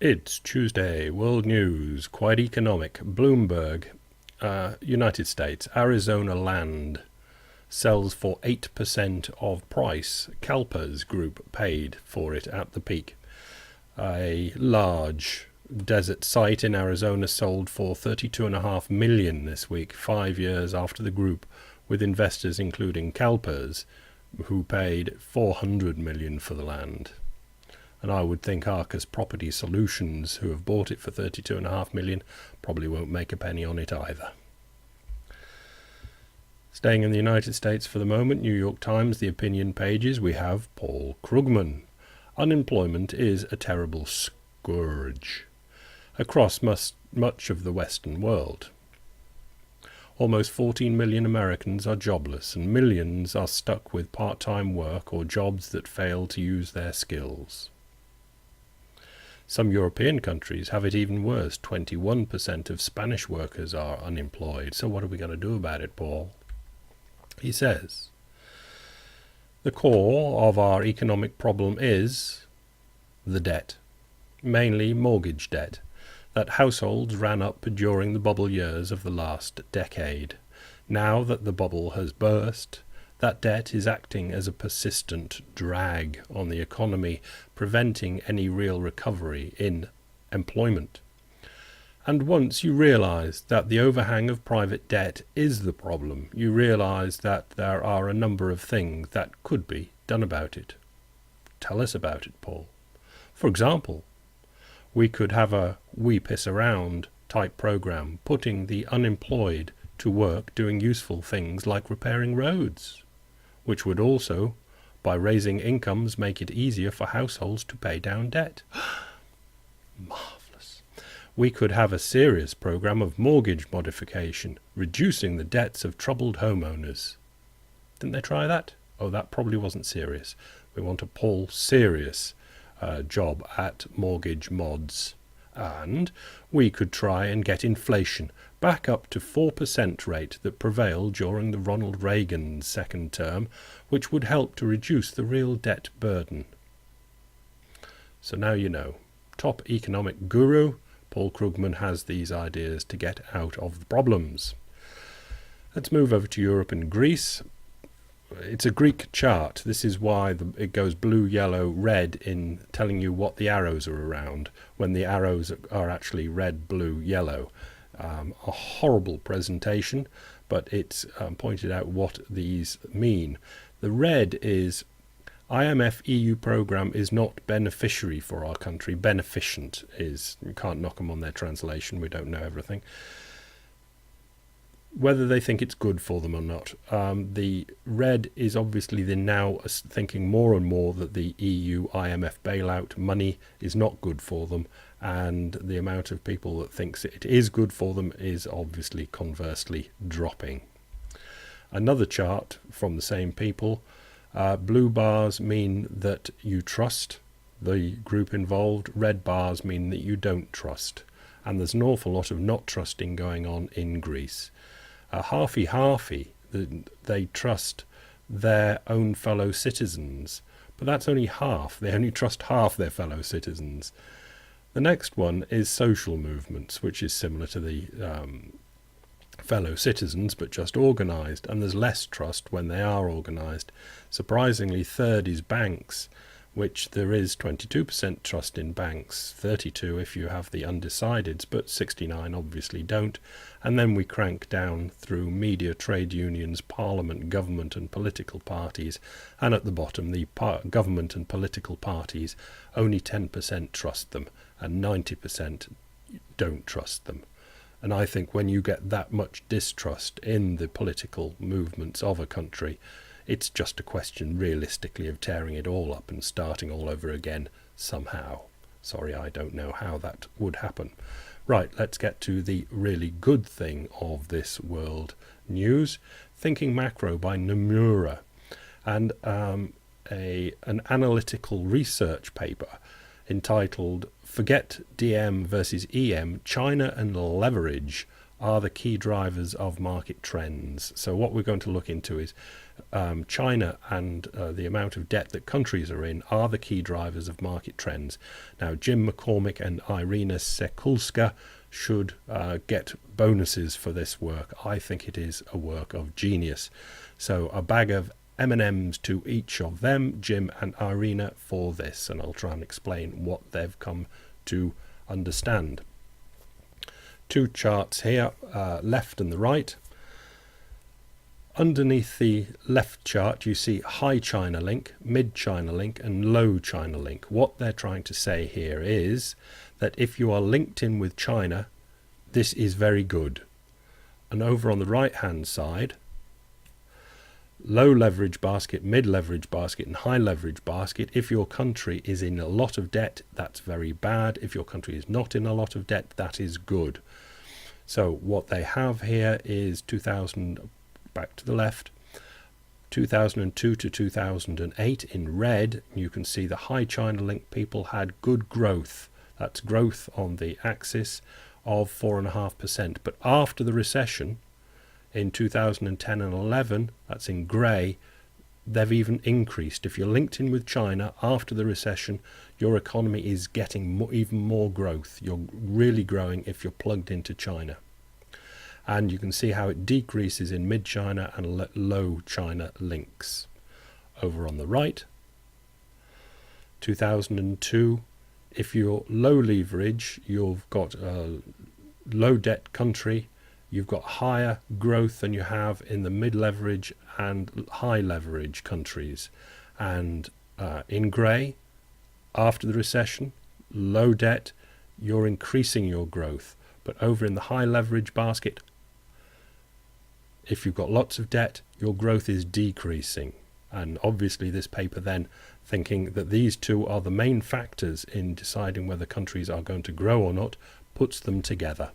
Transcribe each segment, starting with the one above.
It's Tuesday. World news. Quite economic. Bloomberg. United States. Arizona land sells for 8% of price. CalPERS Group paid for it at the peak. A large desert site in Arizona sold for $32.5 million this week, 5 years after the group, with investors including CalPERS, who paid $400 million for the land. And I would think Arcus Property Solutions, who have bought it for $32.5 million, probably won't make a penny on it either. Staying in the United States for the moment, New York Times, the opinion pages, we have Paul Krugman. Unemployment is a terrible scourge across much of the Western world. Almost 14 million Americans are jobless, and millions are stuck with part-time work or jobs that fail to use their skills. Some European countries have it even worse. 21% of Spanish workers are unemployed. So what are we going to do about it, Paul? He says, the core of our economic problem is the debt, mainly mortgage debt, that households ran up during the bubble years of the last decade. Now that the bubble has burst, that debt is acting as a persistent drag on the economy, preventing any real recovery in employment. And once you realize that the overhang of private debt is the problem, you realize that there are a number of things that could be done about it. Tell us about it, Paul. For example, we could have a we piss around type program, putting the unemployed to work doing useful things like repairing roads, which would also, by raising incomes, make it easier for households to pay down debt. Marvellous. We could have a serious program of mortgage modification, reducing the debts of troubled homeowners. Didn't they try that? Oh, that probably wasn't serious. We want a Paul serious job at mortgage mods. And we could try and get inflation back up to 4% rate that prevailed during the Ronald Reagan's second term, which would help to reduce the real debt burden. So now you know. Top economic guru, Paul Krugman, has these ideas to get out of the problems. Let's move over to Europe and Greece. It's a Greek chart. This is why it goes blue, yellow, red in telling you what the arrows are around, when the arrows are actually red, blue, yellow. A horrible presentation, but it's pointed out what these mean. The red is IMF EU program is not beneficiary for our country. Beneficent is, you can't knock them on their translation, we don't know everything. Whether they think it's good for them or not. The red is obviously they're now thinking more and more that the EU IMF bailout money is not good for them, and the amount of people that thinks it is good for them is obviously conversely dropping. Another chart from the same people. Blue bars mean that you trust the group involved. Red bars mean that you don't trust. And there's an awful lot of not trusting going on in Greece. Halfy, they trust their own fellow citizens. But that's only half. They only trust half their fellow citizens. The next one is social movements, which is similar to the fellow citizens, but just organised. And there's less trust when they are organised. Surprisingly, third is banks, which there is 22% trust in banks, 32 if you have the undecideds, but 69 obviously don't. And then we crank down through media, trade unions, parliament, government and political parties. And at the bottom, the government and political parties, only 10% trust them and 90% don't trust them. And I think when you get that much distrust in the political movements of a country, it's just a question, realistically, of tearing it all up and starting all over again somehow. Sorry, I don't know how that would happen. Right, let's get to the really good thing of this world news. Thinking Macro by Nomura, and an analytical research paper entitled Forget DM versus EM, China and Leverage are the key drivers of market trends. So what we're going to look into is China and the amount of debt that countries are in are the key drivers of market trends. Now, Jim McCormick and Irina Sekulska should get bonuses for this work. I think it is a work of genius. So a bag of M&Ms to each of them, Jim and Irina, for this, and I'll try and explain what they've come to understand. Two charts here, left and the right. Underneath the left chart you see high China link, mid China link and low China link. What they're trying to say here is that if you are linked in with China, this is very good. And over on the right hand side, low leverage basket, mid leverage basket and high leverage basket, if your country is in a lot of debt, that's very bad. If your country is not in a lot of debt, that is good. So what they have here is 2000, back to the left, 2002 to 2008 in red. You can see the high China link people had good growth. That's growth on the axis of 4.5%. But after the recession in 2010 and 11, that's in grey, they've even increased. If you're linked in with China after the recession, your economy is getting even more growth. You're really growing if you're plugged into China. And you can see how it decreases in mid-China and low China links. Over on the right, 2002, if you're low leverage, you've got a low debt country, you've got higher growth than you have in the mid-leverage and high leverage countries. And in grey, after the recession, low debt, you're increasing your growth. But over in the high leverage basket, if you've got lots of debt, your growth is decreasing. And obviously this paper then, thinking that these two are the main factors in deciding whether countries are going to grow or not, puts them together.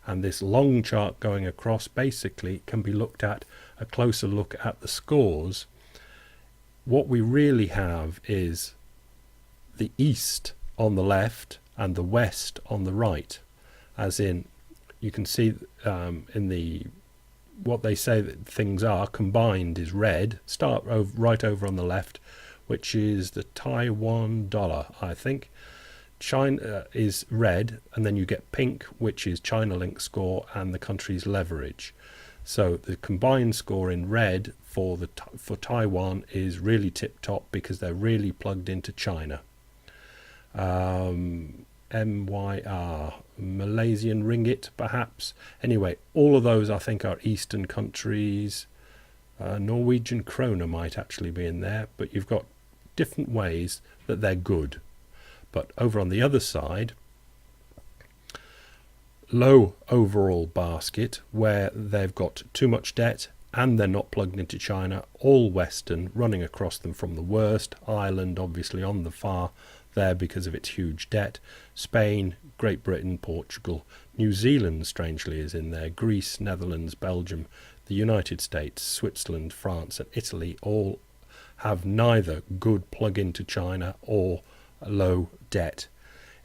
And this long chart going across basically can be looked at, a closer look at the scores. What we really have is the East on the left and the West on the right. As in, you can see in the what they say that things are combined is red. Start right over on the left, which is the Taiwan dollar, I think. China is red, and then you get pink, which is China link score and the country's leverage. So the combined score in red for Taiwan is really tip top because they're really plugged into China. MYR, Malaysian ringgit perhaps. Anyway, all of those I think are Eastern countries. Norwegian kroner might actually be in there, but you've got different ways that they're good. But over on the other side, low overall basket, where they've got too much debt and they're not plugged into China, all Western, running across them from the worst. Ireland obviously on the far there because of its huge debt. Spain, Great Britain, Portugal, New Zealand strangely is in there, Greece, Netherlands, Belgium, the United States, Switzerland, France and Italy all have neither good plug into China or low debt.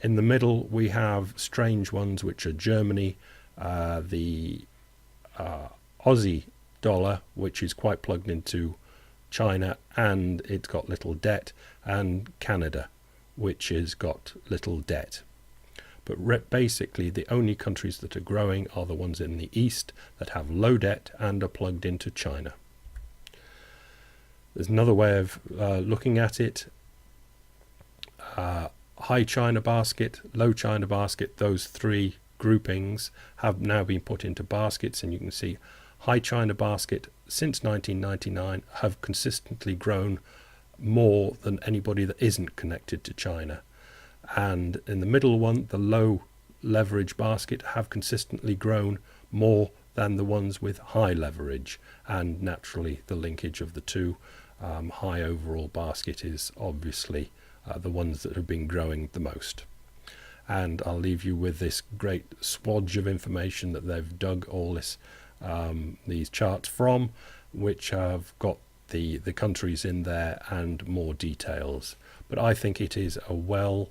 In the middle we have strange ones, which are Germany, the Aussie dollar, which is quite plugged into China and it's got little debt, and Canada, which has got little debt. But basically the only countries that are growing are the ones in the East that have low debt and are plugged into China. There's another way of looking at it. High China basket, low China basket, those three groupings have now been put into baskets, and you can see high China basket since 1999 have consistently grown more than anybody that isn't connected to China. And in the middle one, the low leverage basket have consistently grown more than the ones with high leverage, and naturally the linkage of the two, high overall basket is obviously the ones that have been growing the most. And I'll leave you with this great swatch of information that they've dug all this these charts from, which have got the countries in there and more details. But I think it is a well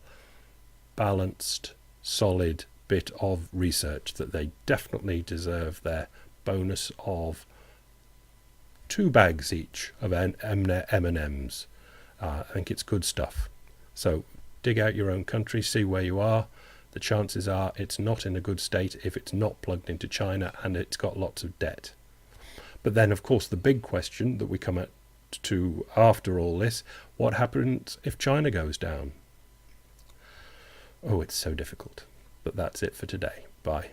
balanced, solid bit of research that they definitely deserve their bonus of 2 bags each of M&Ms. I think it's good stuff. So dig out your own country, see where you are. The chances are it's not in a good state if it's not plugged into China and it's got lots of debt. But then, of course, the big question that we come at to after all this, what happens if China goes down? Oh, it's so difficult. But that's it for today. Bye.